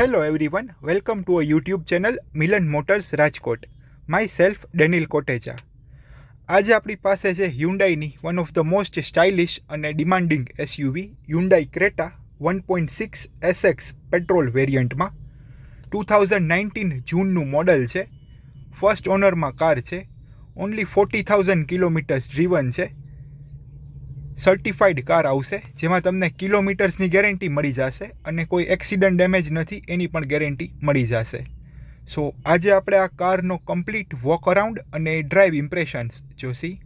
Hello everyone, welcome to a YouTube channel Milan Motors Rajkot. Myself Daniel Kotecha. આજે આપણી પાસે છે Hyundaiની one of the most stylish અને demanding SUV Hyundai Creta 1.6 SX petrol વેરિયન્ટમાં 2019 જૂનનું model છે. First ઓનરમાં કાર છે. ઓનલી 40,000 કિલોમીટર્સ ડ્રીવન છે. સર્ટિફાઈડ કાર આવશે જેમાં તમને કિલોમીટર્સની ગેરંટી મળી જશે અને કોઈ એક્સિડન્ટ ડેમેજ નથી એની પણ ગેરંટી મળી જશે. સો આજે આપણે આ કારનો કમ્પ્લીટ વોક અરાઉન્ડ અને ડ્રાઈવ ઇમ્પ્રેશન્સ જોશી.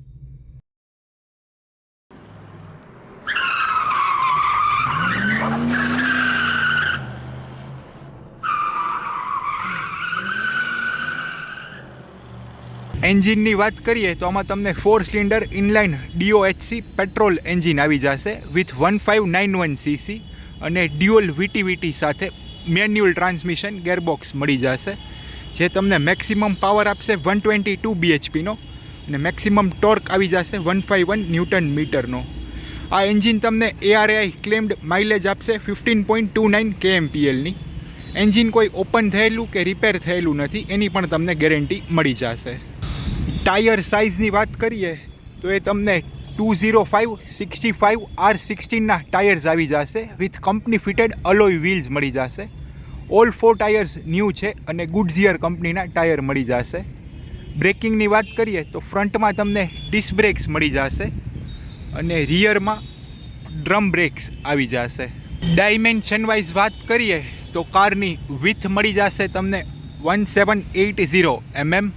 એન્જિનની વાત કરીએ તો આમાં તમને 4 cylinder inline DOHC petrol engine આવી જશે વિથ 1591 cc અને ડ્યુઅલ VTVT સાથે મેન્યુઅલ ટ્રાન્સમિશન ગેરબોક્સ મળી જશે જે તમને મેક્સિમમ પાવર આપશે 122 bhpનો અને મેક્સિમમ ટોર્ક આવી જશે 151 ન્યૂટન મીટરનો. આ એન્જિન તમને ARAI ક્લેમ્ડ માઇલેજ આપશે 15.29 kmplની. એન્જિન કોઈ ઓપન થયેલું કે રિપેર થયેલું નથી એની પણ તમને ગેરંટી મળી જશે. ટાયર સાઇઝની વાત કરીએ તો એ તમને 205/65 R16ના ટાયર્સ આવી જશે વિથ કંપની ફિટેડ અલોય વ્હીલ્સ મળી જશે. ઓલ 4 ટાયર્સ ન્યૂ છે અને ગુડઝિયર કંપનીના ટાયર મળી જશે. બ્રેકિંગની વાત કરીએ તો ફ્રન્ટમાં તમને ડિસ્ક બ્રેક્સ મળી જશે અને રિયરમાં ડ્રમ બ્રેક્સ આવી જશે. ડાયમેન્શન વાઇઝ વાત કરીએ તો કારની વિથ મળી જશે તમને 1780 mm,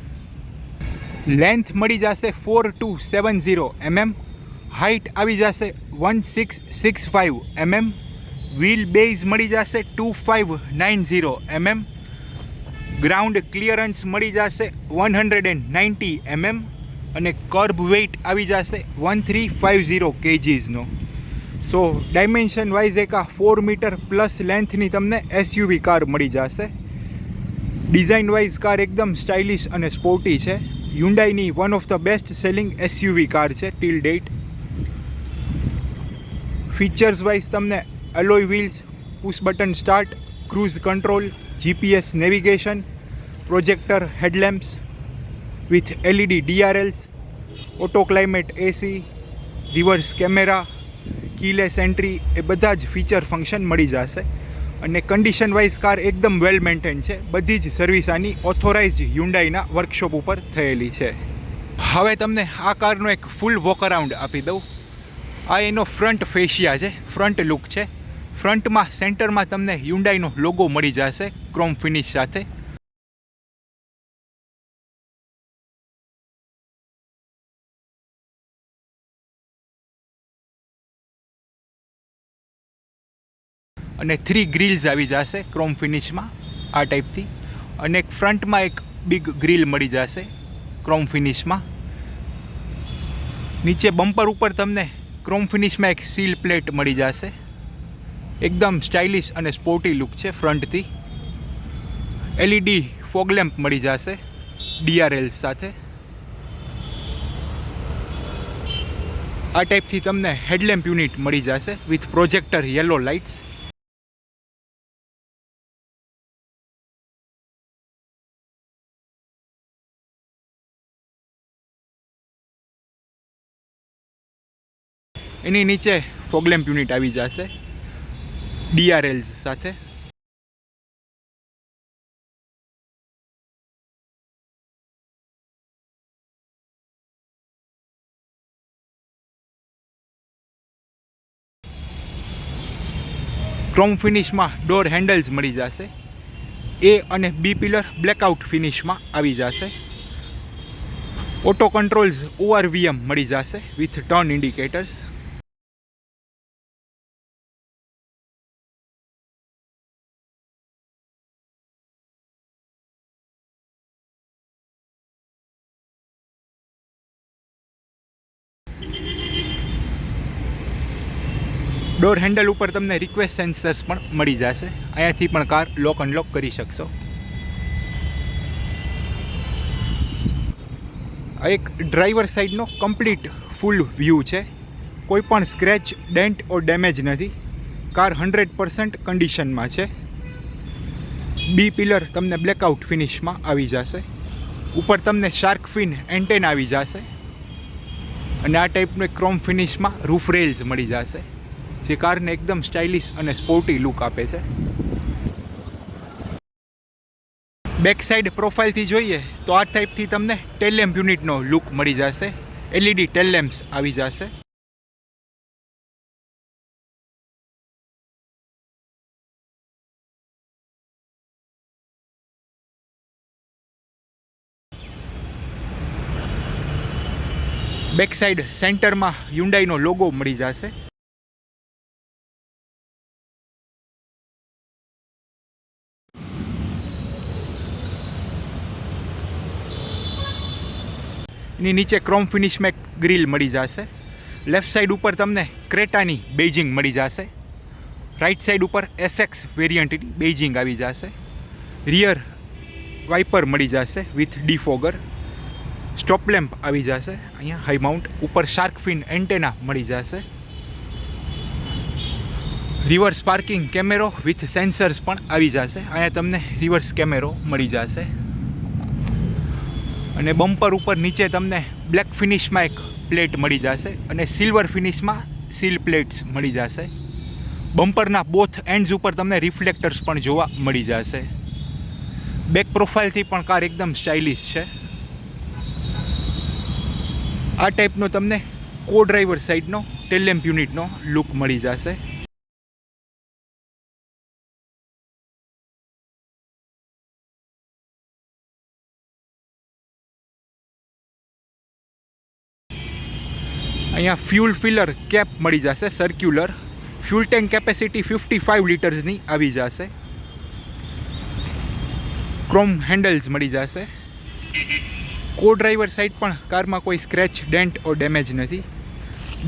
લેન્થ મળી જશે 4270 mm, હાઇટ આવી જશે 1665 mm, વ્હીલ બેઝ મળી જશે 2590 mm, ગ્રાઉન્ડ ક્લિયરન્સ મળી જશે 190 mm અને કર્બ વેઇટ આવી જશે 1350 kgsનો. સો ડાયમેન્શન વાઇઝ એક આ 4 મીટર પ્લસ લેન્થની તમને SUV કાર મળી જશે. ડિઝાઇન વાઇઝ કાર એકદમ સ્ટાઇલિશ અને સ્પોર્ટી છે. Hyundaiની one of the best selling SUV car છે ટીલ ડેટ. ફીચર્સ વાઇઝ તમને alloy wheels, push button start, cruise control, GPS navigation, projector headlamps with LED DRLs, auto climate AC, reverse camera, keyless entry એ બધા જ feature function મળી જશે અને condition wise car એકદમ વેલ maintain છે. બધી જ સર્વિસ આની ઓથોરાઇઝડ Hyundaiના વર્કશોપ ઉપર થયેલી છે. હવે તમને આ કારનો એક ફૂલ વોક અરાઉન્ડ આપી દઉં. આ એનો ફ્રન્ટ ફેશિયા છે, ફ્રન્ટ લુક છે. ફ્રન્ટમાં સેન્ટરમાં તમને Hyundaiનો લોગો મળી જશે ક્રોમ ફિનિશ સાથે. અને 3 ગ્રીલ્સ આવી જશે ક્રોમ ફિનિશમાં આ ટાઈપથી અને ફ્રન્ટમાં એક બિગ ગ્રીલ મળી જશે ક્રોમ ફિનિશમાં. નીચે બમ્પર ઉપર તમને ક્રોમ ફિનિશમાં એક સીલ પ્લેટ મળી જશે. એકદમ સ્ટાઇલિશ અને સ્પોર્ટી લુક છે ફ્રન્ટથી. LED ફોગ લેમ્પ મળી જશે DRL સાથે. આ ટાઈપથી તમને હેડલેમ્પ યુનિટ મળી જશે વિથ પ્રોજેક્ટર યલો લાઇટ્સ. એની નીચે ફોગ લેમ્પ યુનિટ આવી જશે DRLs સાથે. ક્રોમ ફિનિશમાં ડોર હેન્ડલ્સ મળી જશે. A અને B પિલર બ્લેકઆઉટ ફિનિશમાં આવી જશે. ઓટો કંટ્રોલ્સ ORVM મળી જશે with turn indicators. Door handle ઉપર તમને રિક્વેસ્ટ સેન્સર્સ પણ મળી જશે. અહીંયાથી પણ કાર લોક અનલોક કરી શકશો. આ એક ડ્રાઈવર સાઈડનો કમ્પ્લીટ ફૂલ વ્યૂ છે. કોઈ પણ સ્ક્રેચ, ડેન્ટ ઓર ડેમેજ નથી. કાર 100% કન્ડિશનમાં છે. બી પિલર તમને બ્લેકઆઉટ ફિનિશમાં આવી જશે. ઉપર તમને શાર્ક ફિન એન્ટેન આવી જશે અને આ ટાઈપનું એક ક્રોમ ફિનિશમાં રૂફ રેલ્સ મળી જશે, જે કારને એકદમ સ્ટાઇલિશ અને સ્પોર્ટી લુક આપે છે. બેક સાઈડ પ્રોફાઇલથી જોઈએ તો આ ટાઈપથી તમને ટેલ લેમ્પ યુનિટનો લુક મળી જશે. LED ટેલ લેમ્પ્સ આવી જશે. બેક સાઈડ સેન્ટરમાં હ્યુન્ડાઈનો લોગો મળી જશે. એની નીચે ક્રોમ ફિનિશમાં એક ગ્રીલ મળી જશે. લેફ્ટ સાઈડ ઉપર તમને ક્રેટાની બેઇજિંગ મળી જશે. રાઈટ સાઈડ ઉપર SX વેરિયન્ટની બેઇજિંગ આવી જશે. રિયર વાઇપર મળી જશે વિથ ડીફોગર. સ્ટોપ લેમ્પ આવી જશે અહીંયા હાઈ માઉન્ટ. ઉપર શાર્ક ફિન એન્ટેના મળી જશે. રિવર્સ પાર્કિંગ કેમેરો વિથ સેન્સર્સ પણ આવી જશે. અહીંયા તમને રિવર્સ કેમેરો મળી જશે. અને બમ્પર ઉપર નીચે તમને બ્લેક ફિનિશમાં એક પ્લેટ મળી જશે અને સિલ્વર ફિનિશમાં સીલ પ્લેટ્સ મળી જશે. બમ્પરના બોથ એન્ડ્સ ઉપર તમને રિફ્લેક્ટર્સ પણ જોવા મળી જશે. બેક પ્રોફાઇલથી પણ કાર એકદમ સ્ટાઇલિશ છે. આ ટાઈપનો તમને કો ડ્રાઈવર સાઈડનો ટેલ લેમ્પ યુનિટનો લુક મળી જશે. અહીંયા ફ્યુલ ફિલર કેપ મળી જશે સર્ક્યુલર. ફ્યુલ ટેન્ક કેપેસિટી 55 લીટર્સની આવી જશે. ક્રોમ હેન્ડલ્સ મળી જશે. કો ડ્રાઈવર સાઈડ પણ કારમાં કોઈ સ્ક્રેચ, ડેન્ટ ઓર ડેમેજ નથી.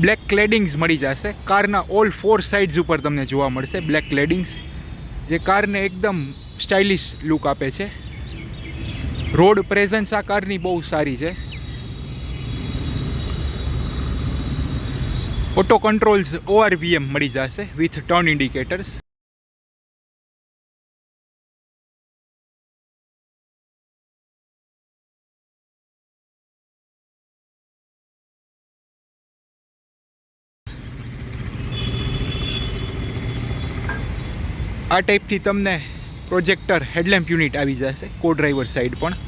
બ્લેક ક્લેડિંગ્સ મળી જશે. કારના ઓલ 4 સાઇડ્સ ઉપર તમને જોવા મળશે બ્લેક ક્લેડિંગ્સ, જે કારને એકદમ સ્ટાઇલિશ લુક આપે છે. રોડ પ્રેઝન્સ આ કારની બહુ સારી છે. ઓટો કંટ્રોલ્સ ORVM મળી જશે વિથ ટર્ન ઇન્ડિકેટર્સ. આ ટાઈપથી તમને પ્રોજેક્ટર હેડલેમ્પ યુનિટ આવી જશે કો ડ્રાઈવર સાઈડ પણ.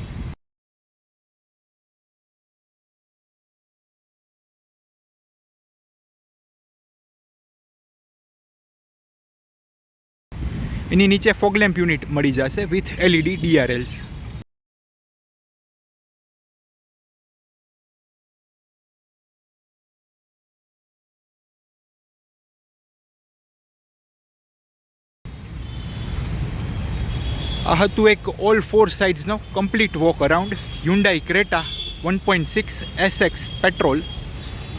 એની નીચે ફોગ લેમ્પ યુનિટ મળી જશે વિથ LED DRLs. આ હતું એક ઓલ 4 સાઇડ્સનો complete walk around Hyundai Creta 1.6 SX petrol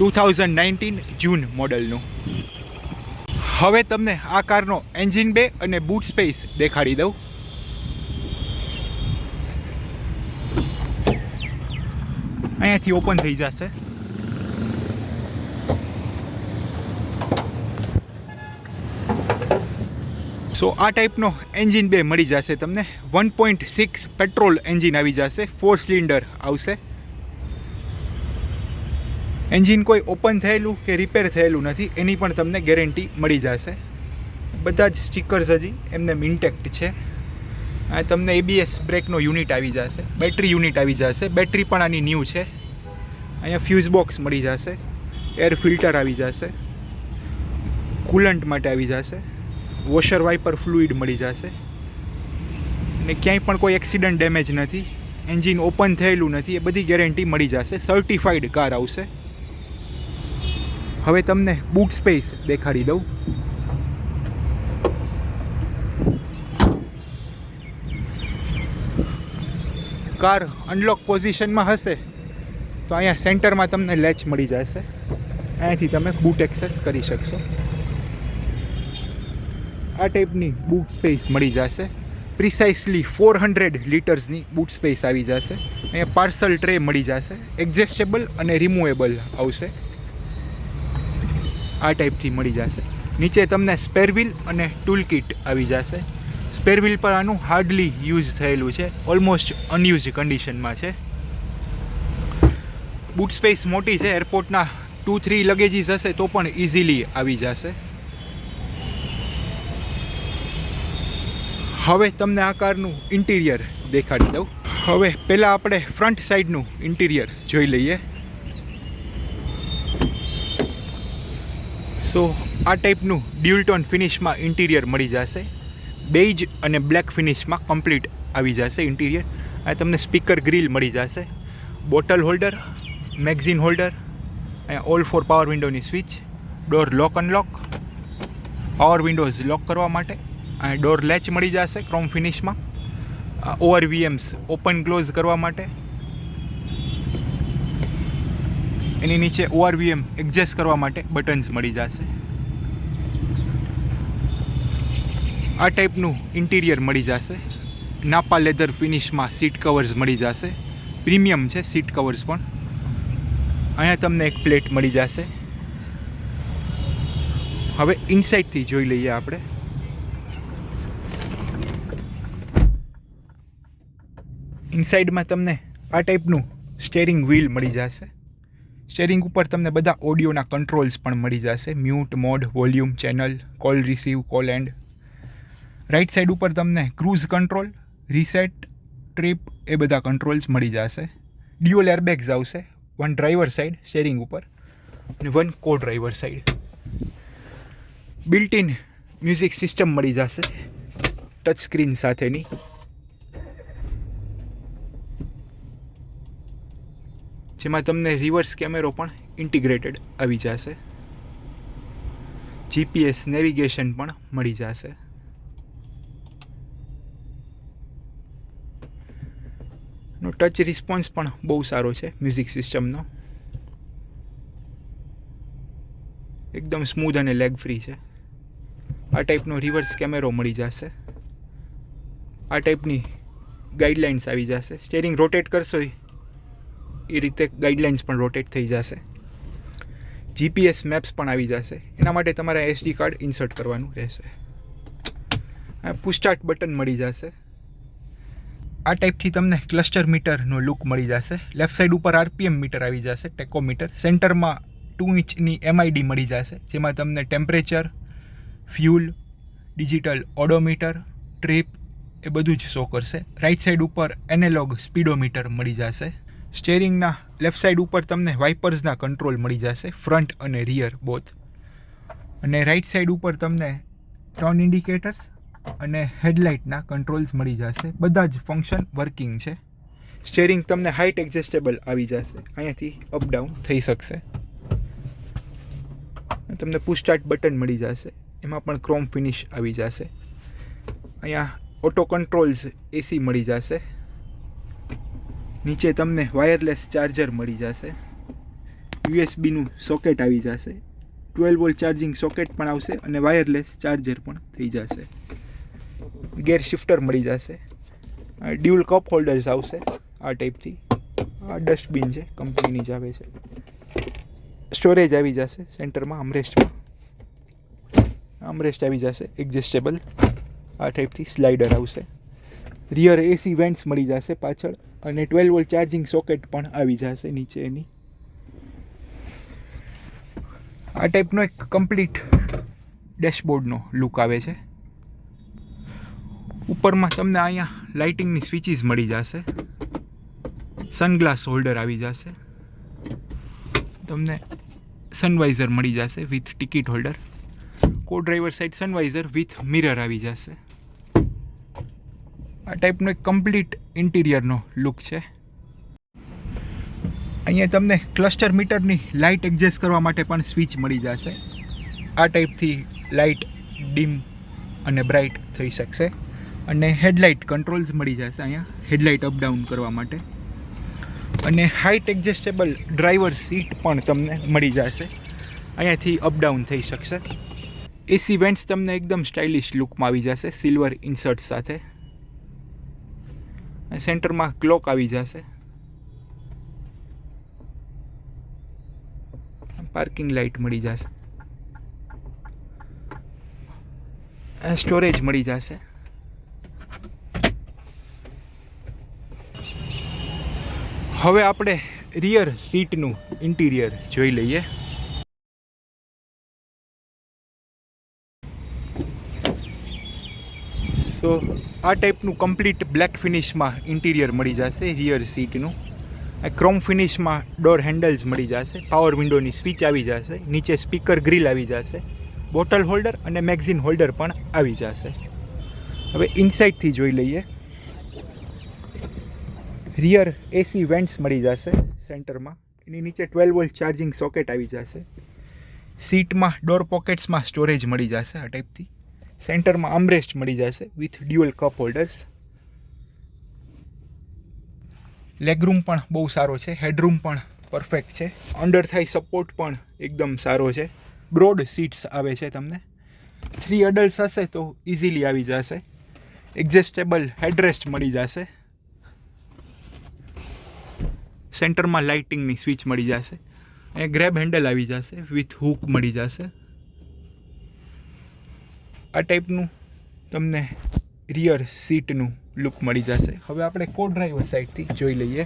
2019 June મોડલનું. હવે તમને આ કારનો એન્જિન બે અને બૂટ સ્પેસ દેખાડી દઉં. અહીંયાથી ઓપન થઈ જશે. સો આ ટાઈપનો એન્જિન બે મળી જશે તમને. 1.6 પેટ્રોલ એન્જિન આવી જશે, 4 સિલિન્ડર આવશે. એન્જિન કોઈ ઓપન થયેલું કે રિપેર થયેલું નથી, એની પણ તમને ગેરંટી મળી જશે. બધા જ સ્ટીકર્સ હજી એમને ઇન્ટેક્ટ છે. આ તમને ABS બ્રેકનો યુનિટ આવી જશે, બેટરી યુનિટ આવી જશે. બેટરી પણ આની ન્યૂ છે. અહીંયા ફ્યુઝ બોક્સ મળી જશે, એર ફિલ્ટર આવી જશે, કુલન્ટ માટે આવી જશે, વોશર વાઇપર ફ્લુઇડ મળી જશે. અને ક્યાંય પણ કોઈ એક્સિડન્ટ ડેમેજ નથી, એન્જિન ઓપન થયેલું નથી, એ બધી ગેરંટી મળી જશે. સર્ટિફાઈડ કાર આવશે. હવે તમને બૂટ સ્પેસ દેખાડી દઉં. કાર અનલોક પોઝિશનમાં હશે તો અહીંયા સેન્ટરમાં તમને લેચ મળી જશે. અહીંયાથી તમે બૂટ એક્સેસ કરી શકશો. આ ટાઈપની બૂટ સ્પેસ મળી જશે. પ્રિસાઇસલી 400 લીટર્સની બૂટ સ્પેસ આવી જશે. અહીંયા પાર્સલ ટ્રે મળી જશે, એડજસ્ટેબલ અને રિમૂવેબલ આવશે. આ ટાઈપથી મળી જશે. નીચે તમને સ્પેર વ્હીલ અને ટૂલ કિટ આવી જશે. સ્પેર વ્હીલ પર આનું હાર્ડલી યુઝ થયેલું છે, ઓલમોસ્ટ અનયુઝ કન્ડિશનમાં છે. બૂટ સ્પેસ મોટી છે, એરપોર્ટના 2-3 લગેજીસ હશે તો પણ ઇઝીલી આવી જશે. હવે તમને આ કારનું ઇન્ટિરિયર દેખાડી દઉં. હવે પહેલાં આપણે ફ્રન્ટ સાઈડનું ઇન્ટિરિયર જોઈ લઈએ. સો આ ટાઈપનું ડ્યુઅલ ટોન ફિનિશમાં ઇન્ટિરિયર મળી જશે. બેજ અને બ્લેક ફિનિશમાં કમ્પ્લીટ આવી જશે ઇન્ટિરિયર. આ તમને સ્પીકર ગ્રીલ મળી જશે, બોટલ હોલ્ડર, મેગઝીન હોલ્ડર, અહીંયા ઓલ ફોર પાવર વિન્ડોની સ્વિચ, ડોર લોક અનલોક, પાવર વિન્ડોઝ લોક કરવા માટે, અને ડોર લેચ મળી જશે ક્રોમ ફિનિશમાં, ORVMs ઓપન ક્લોઝ કરવા માટે, એની નીચે ORVM એડજસ્ટ કરવા માટે બટન્સ મળી જશે. આ ટાઈપનું ઇન્ટિરિયર મળી જશે. નાપા લેધર ફિનિશમાં સીટ કવર્સ મળી જશે, પ્રીમિયમ છે સીટ કવર્સ પણ. અહીંયા તમને એક પ્લેટ મળી જશે. હવે ઇનસાઇડથી જોઈ લઈએ આપણે. ઇનસાઇડમાં તમને આ ટાઈપનું સ્ટેરિંગ વ્હીલ મળી જશે. સ્ટેરિંગ ઉપર તમને બધા ઓડિયોના કંટ્રોલ્સ પણ મળી જશે, mute, mode, volume, channel, call receive, call and. Right side ઉપર તમને ક્રૂઝ કંટ્રોલ, રીસેટ, ટ્રીપ એ બધા કંટ્રોલ્સ મળી જશે. ડ્યુઅલ એરબેગ્સ આવશે, 1 ડ્રાઈવર સાઈડ સ્ટેરિંગ ઉપર અને 1 કો driver side. Built in music system મળી જશે ટચ સ્ક્રીન સાથેની. જેમાં તમને રિવર્સ કેમેરો પણ ઇન્ટિગ્રેટેડ આવી જશે. GPS નેવિગેશન પણ મળી જશે. નો ટચ રિસ્પોન્સ પણ બહુ સારો છે મ્યુઝિક સિસ્ટમનો, એકદમ સ્મૂધ અને લેગ ફ્રી છે. આ ટાઈપનો રિવર્સ કેમેરો મળી જશે. આ ટાઈપની ગાઈડલાઇન્સ આવી જશે. સ્ટેરિંગ રોટેટ કરશો એ રીતે ગાઈડલાઇન્સ પણ રોટેટ થઈ જશે. GPS મેપ્સ પણ આવી જશે. એના માટે તમારે SD કાર્ડ ઇન્સર્ટ કરવાનું રહેશે. પુશ સ્ટાર્ટ બટન મળી જશે. આ ટાઈપથી તમને ક્લસ્ટર મીટરનો લુક મળી જશે. લેફ્ટ સાઈડ ઉપર RPM મીટર આવી જશે, ટેકોમીટર. સેન્ટરમાં 2 ઇંચની MID મળી જશે, જેમાં તમને temperature, fuel, digital odometer, trip એ બધું જ શો કરશે. રાઈટ સાઈડ ઉપર એનાલોગ સ્પીડોમીટર મળી જશે. સ્ટેરિંગના લેફ્ટ સાઈડ ઉપર તમને વાઇપર્સના કંટ્રોલ મળી જશે, ફ્રન્ટ અને રિયર બોથ. અને રાઈટ સાઈડ ઉપર તમને ટર્ન ઇન્ડિકેટર્સ અને હેડલાઇટના કંટ્રોલ્સ મળી જશે. બધા જ ફંક્શન વર્કિંગ છે. સ્ટેરિંગ તમને હાઇટ એડજસ્ટેબલ આવી જશે, અહીંયાથી અપ ડાઉન થઈ શકશે. તમને પુશ સ્ટાર્ટ બટન મળી જશે, એમાં પણ ક્રોમ ફિનિશ આવી જશે. અહીંયા ઓટો કંટ્રોલ્સ AC મળી જશે. નીચે તમને વાયરલેસ ચાર્જર મળી જશે. USBનું સોકેટ આવી જશે, 12 વોલ્ટ ચાર્જિંગ સોકેટ પણ આવશે અને વાયરલેસ ચાર્જર પણ થઈ જશે. ગેર શિફ્ટર મળી જશે. ડ્યુઅલ કપ હોલ્ડર્સ આવશે આ ટાઈપથી. આ ડસ્ટબિન છે, કંપનીની જ આવે છે. સ્ટોરેજ આવી જશે સેન્ટરમાં, આર્મરેસ્ટ આવી જશે એડજસ્ટેબલ. આ ટાઈપથી સ્લાઇડર આવશે. રિયર AC વેન્ટ્સ મળી જશે પાછળ અને 12 વોલ્ટ ચાર્જિંગ સોકેટ પણ આવી જશે નીચે એની. આ ટાઈપનો એક કમ્પ્લીટ ડેશબોર્ડનો લુક આવે છે. ઉપરમાં તમને અહીંયા લાઇટિંગની સ્વિચીસ મળી જશે. સનગ્લાસ હોલ્ડર આવી જશે. તમને સનવાઇઝર મળી જશે વિથ ટિકિટ હોલ્ડર. કો ડ્રાઈવર સાઈડ સનવાઇઝર વિથ મિરર આવી જશે. આ ટાઈપનો એક કમ્પ્લીટ ઇન્ટિરિયરનો લુક છે. અહીંયા તમને ક્લસ્ટર મીટરની લાઇટ એડજસ્ટ કરવા માટે પણ સ્વિચ મળી જશે. આ ટાઈપથી લાઇટ ડીમ અને બ્રાઇટ થઈ શકશે. અને હેડલાઇટ કંટ્રોલ્સ મળી જશે અહીંયા, હેડલાઇટ અપ ડાઉન કરવા માટે. અને હાઇટ એડજસ્ટેબલ ડ્રાઈવર સીટ પણ તમને મળી જશે, અહીંયાથી અપ ડાઉન થઈ શકશે. AC વેન્ટ્સ તમને એકદમ સ્ટાઇલિશ લુકમાં આવી જશે સિલ્વર ઇન્સર્ટ સાથે. સેન્ટરમાં ક્લોક આવી જશે. પાર્કિંગ લાઇટ મળી જશે. સ્ટોરેજ મળી જશે. હવે આપણે રિયર સીટનું ઇન્ટિરિયર જોઈ લઈએ. સો આ ટાઈપનું કમ્પ્લીટ બ્લેક ફિનિશમાં ઇન્ટિરિયર મળી જશે રિયર સીટનું. ક્રોમ ફિનિશમાં ડોર હેન્ડલ્સ મળી જશે. પાવર વિન્ડોની સ્વિચ આવી જશે. નીચે સ્પીકર ગ્રીલ આવી જશે. બોટલ હોલ્ડર અને મેગઝીન હોલ્ડર પણ આવી જશે. હવે ઇનસાઇડથી જોઈ લઈએ. રિયર એસી વેન્ટ્સ મળી જશે સેન્ટરમાં. એની નીચે 12 વોલ્ટ ચાર્જિંગ સોકેટ આવી જશે. સીટમાં ડોર પોકેટ્સમાં સ્ટોરેજ મળી જશે આ ટાઈપથી. સેન્ટરમાં આર્મરેસ્ટ મળી જશે વિથ ડ્યુઅલ કપ હોલ્ડર્સ. લેગરૂમ પણ બહુ સારો છે. હેડરૂમ પણ પરફેક્ટ છે. અંડર થાઈ સપોર્ટ પણ એકદમ સારો છે. બ્રોડ સીટ્સ આવે છે તમને. 3 એડલ્ટ્સ હશે તો ઇઝીલી આવી જશે. એડજસ્ટેબલ હેડરેસ્ટ મળી જશે. સેન્ટરમાં લાઇટિંગની સ્વિચ મળી જશે. અને ગ્રેબ હેન્ડલ આવી જશે વિથ હૂક મળી જશે. આ ટાઈપનું તમને રિયર સીટનું લુક મળી જશે. હવે આપણે કો ડ્રાઈવર સાઈડથી જોઈ લઈએ.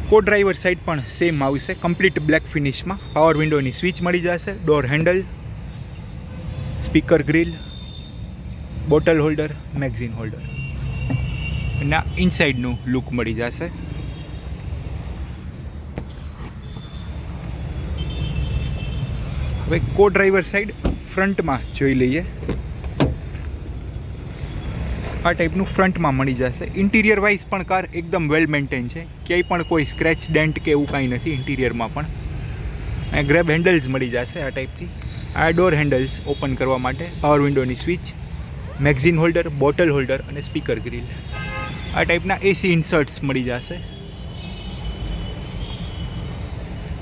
કો ડ્રાઈવર સાઈડ પણ સેમ આવશે કમ્પ્લીટ બ્લેક ફિનિશમાં. પાવર વિન્ડોની સ્વિચ મળી જશે. Door handle, speaker grill, bottle holder, magazine holder. અને ઇનસાઇડનું લુક મળી જશે. હવે કો ડ્રાઈવર સાઈડ ફ્રન્ટમાં જોઈ લઈએ. આ ટાઈપનું ફ્રન્ટમાં મળી જશે. ઇન્ટિરિયર વાઇઝ પણ કાર એકદમ વેલ મેન્ટેન છે. ક્યાંય પણ કોઈ સ્ક્રેચ ડેન્ટ કે એવું કાંઈ નથી ઇન્ટિરિયરમાં પણ. અને ગ્રેબ હેન્ડલ્સ મળી જશે આ ટાઈપથી. આ ડોર હેન્ડલ્સ ઓપન કરવા માટે. પાવર વિન્ડોની switch, magazine holder, bottle holder અને સ્પીકર ગ્રીલ. આ ટાઈપના એસી ઇન્સર્ટ્સ મળી જશે.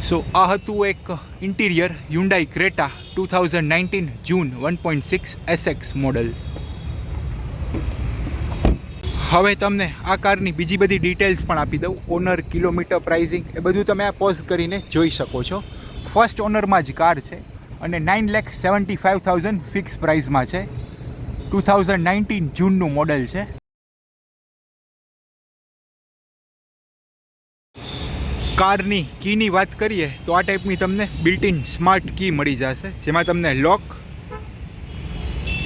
સો આ હતું એક ઇન્ટિરિયર હ્યુન્ડાઈ ક્રેટા 2019 જૂન 1.6 SX મોડલ. હવે તમને આ કારની બીજી બધી ડિટેલ્સ પણ આપી દઉં. ઓનર, કિલોમીટર, પ્રાઇઝિંગ એ બધું તમે આ પોઝ કરીને જોઈ શકો છો. ફર્સ્ટ ઓનરમાં જ કાર છે અને 9,75,000 ફિક્સ પ્રાઇઝમાં છે. 2019 જૂનનું મોડલ છે. કારની કીની વાત કરીએ તો આ ટાઈપની તમને બિલ્ટ ઇન સ્માર્ટ કી મળી જશે, જેમાં તમને લોક,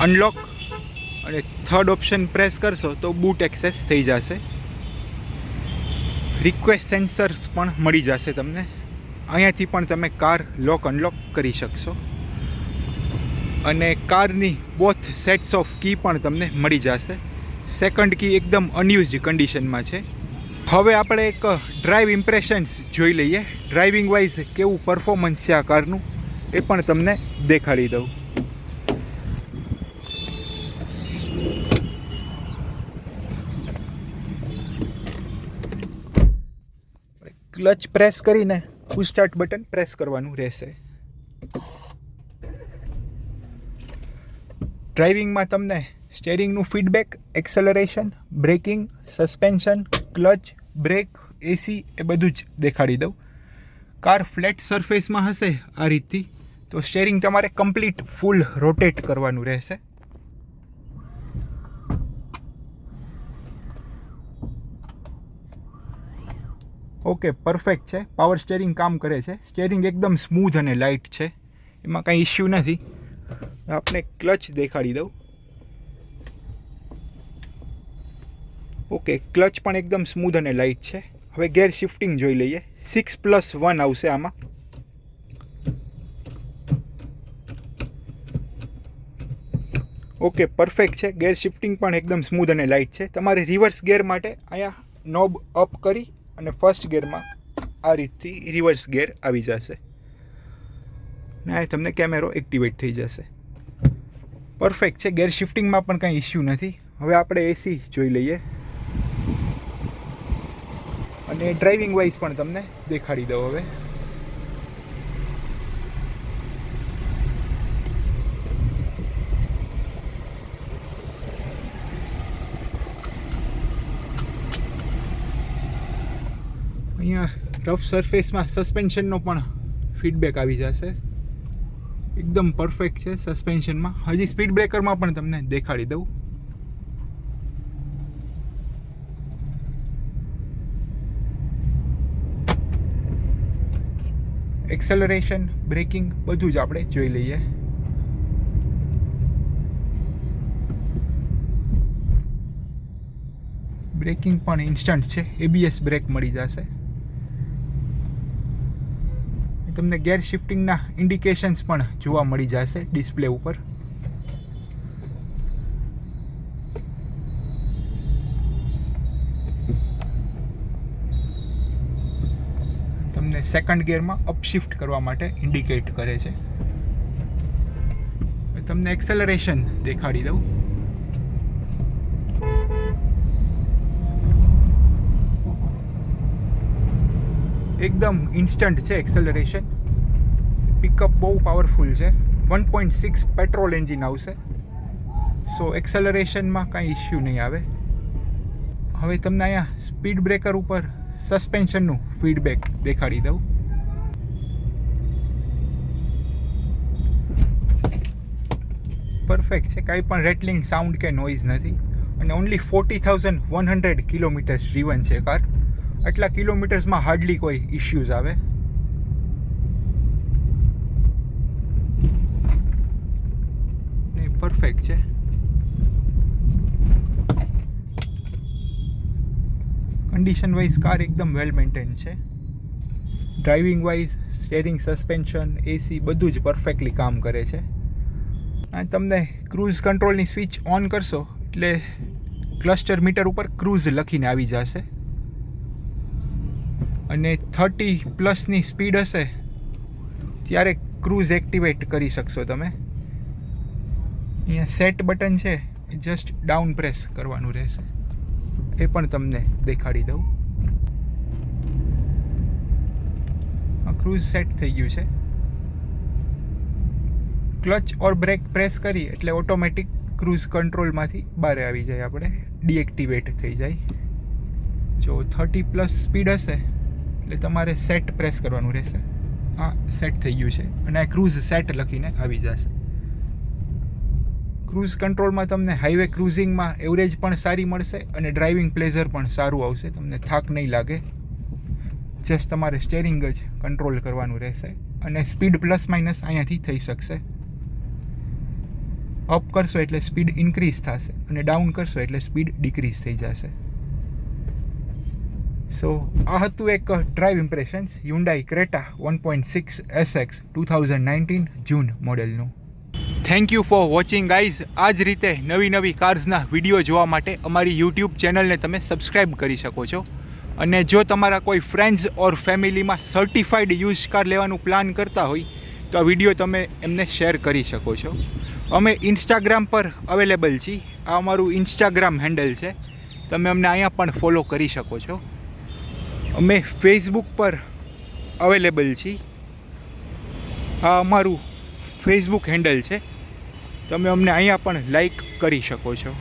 અનલોક અને થર્ડ ઓપ્શન પ્રેસ કરશો તો બૂટ એક્સેસ થઈ જશે. રિક્વેસ્ટ સેન્સર્સ પણ મળી જશે તમને. અહીંયાથી પણ તમે કાર લોક અનલોક કરી શકશો. અને કારની બોથ સેટ્સ ઓફ કી પણ તમને મળી જશે. સેકન્ડ કી એકદમ અનયુઝડ કન્ડિશનમાં છે. હવે આપણે એક ડ્રાઈવ ઇમ્પ્રેશન્સ જોઈ લઈએ. ડ્રાઇવિંગ વાઇઝ કેવું પરફોર્મન્સ છે આ કારનું એ પણ તમને દેખાડી દઉં. ક્લચ પ્રેસ કરીને પુશ સ્ટાર્ટ બટન પ્રેસ કરવાનું રહેશે. ડ્રાઇવિંગમાં તમને સ્ટેરિંગનું feedback, acceleration, braking, suspension, clutch, brake, AC એ બધું જ દેખાડી દઉં. કાર ફ્લેટ સરફેસમાં હશે આ રીતથી તો સ્ટેરિંગ તમારે કમ્પ્લીટ ફૂલ રોટેટ કરવાનું રહેશે. ઓકે, પરફેક્ટ છે. પાવર સ્ટેરિંગ કામ કરે છે. સ્ટેરિંગ એકદમ સ્મૂથ અને લાઇટ છે, એમાં કાંઈ ઇશ્યુ નથી. આપણે ક્લચ દેખાડી દઉં. ઓકે, ક્લચ પણ એકદમ સ્મૂથ અને લાઇટ છે. હવે ગેર શિફ્ટિંગ જોઈ લઈએ. 6+1 આવશે આમાં. ઓકે, પરફેક્ટ છે. ગેર શિફ્ટિંગ પણ એકદમ સ્મૂથ અને લાઇટ છે. તમારે રિવર્સ ગેર માટે અહીંયા નોબ અપ કરી અને ફર્સ્ટ ગેરમાં આ રીતથી રિવર્સ ગેર આવી જશે ને તમને કેમેરો એક્ટિવેટ થઈ જશે. પરફેક્ટ છે. ગેર શિફ્ટિંગમાં પણ કાંઈ ઇશ્યુ નથી. હવે આપણે એસી જોઈ લઈએ અને ડ્રાઇવિંગ વાઇઝ પણ તમને દેખાડી દઉં. હવે અહીંયા રફ સરફેસમાં સસ્પેન્શનનો પણ ફીડબેક આવી જશે. એકદમ પરફેક્ટ છે સસ્પેન્શનમાં. હજી સ્પીડ બ્રેકરમાં પણ તમને દેખાડી દઉં. એક્સેલરેશન, બ્રેકિંગ બધું જ આપણે જોઈ લઈએ. બ્રેકિંગ પણ ઇન્સ્ટન્ટ છે, ABS બ્રેક મળી જશે. તમને ગેર શિફ્ટિંગના ઇન્ડિકેશન્સ પણ જોવા મળી જશે ડિસ્પ્લે ઉપર. તમને સેકન્ડ ગિયરમાં અપશિફ્ટ કરવા માટે ઇન્ડિકેટ કરે છે. તમને એક્સેલરેશન દેખાડી દઉં. એકદમ ઇન્સ્ટન્ટ છે એક્સેલરેશન. પિકઅપ બહુ પાવરફુલ છે. 1.6 પેટ્રોલ એન્જિન આવશે, સો એક્સેલરેશનમાં કાંઈ ઇશ્યુ નહીં આવે. હવે તમને અહીંયા સ્પીડ બ્રેકર ઉપર સસ્પેન્શનનું ફીડબેક દેખાડી દઉં. પરફેક્ટ છે, કાંઈ પણ રેટલિંગ સાઉન્ડ કે નોઇઝ નથી. અને ઓનલી 40,100 કિલોમીટર્સ ડ્રીવન છે કાર. આટલા કિલોમીટર્સમાં હાર્ડલી કોઈ ઇશ્યુઝ આવે. પરફેક્ટ છે. કન્ડિશન વાઇઝ કાર એકદમ વેલ મેન્ટેન છે. Driving wise, steering, suspension, AC બધું જ પરફેક્ટલી કામ કરે છે. અને તમને ક્રૂઝ કંટ્રોલની સ્વિચ ઓન કરશો એટલે ક્લસ્ટર મીટર ઉપર ક્રૂઝ લખીને આવી જશે. અને 30+ સ્પીડ હશે ત્યારે ક્રૂઝ એક્ટિવેટ કરી શકશો તમે. અહીંયા સેટ બટન છે, જસ્ટ ડાઉન પ્રેસ કરવાનું રહેશે. એ પણ તમને દેખાડી દઉં. ક્રૂઝ સેટ થઈ ગયું છે. ક્લચ ઓર બ્રેક પ્રેસ કરી એટલે ઓટોમેટિક ક્રૂઝ કંટ્રોલમાંથી બહાર આવી જાય, આપણે ડીએક્ટિવેટ થઈ જાય. જો 30+ સ્પીડ હશે એટલે તમારે સેટ પ્રેસ કરવાનું રહેશે. આ સેટ થઈ ગયું છે અને આ ક્રૂઝ સેટ લખીને આવી જશે. ક્રૂઝ કંટ્રોલમાં તમને હાઈવે ક્રૂઝિંગમાં એવરેજ પણ સારી મળશે અને ડ્રાઇવિંગ પ્લેઝર પણ સારું આવશે. તમને થાક નહીં લાગે. જસ્ટ તમારે સ્ટેરિંગ જ કંટ્રોલ કરવાનું રહેશે અને સ્પીડ પ્લસ માઇનસ અહીંયાથી થઈ શકશે. અપ કરશો એટલે સ્પીડ ઇન્ક્રીઝ થશે અને ડાઉન કરશો એટલે સ્પીડ ડિક્રીઝ થઈ જશે. સો આ હતું એક ડ્રાઇવ ઇમ્પ્રેશન્સ Hyundai Creta 1.6 SX 2019 જૂન મોડેલનું. Thank you for watching guys. આ જ રીતે નવી કાર્સના વિડીયો જોવા માટે અમારી યુટ્યુબ ચેનલને તમે સબસ્ક્રાઈબ કરી શકો છો. અને જો તમારા કોઈ ફ્રેન્ડ્સ ઓર ફેમિલીમાં સર્ટિફાઈડ યુઝ કાર લેવાનું પ્લાન કરતા હોય તો આ વિડીયો તમે એમને શેર કરી શકો છો. અમે ઇન્સ્ટાગ્રામ પર અવેલેબલ છીએ. આ અમારું ઇન્સ્ટાગ્રામ હેન્ડલ છે. તમે અમને અહીંયા પણ ફોલો કરી શકો છો. અમે ફેસબુક પર અવેલેબલ છીએ. આ અમારું ફેસબુક હેન્ડલ છે. તમે અમને અહીંયા પણ લાઈક કરી શકો છો.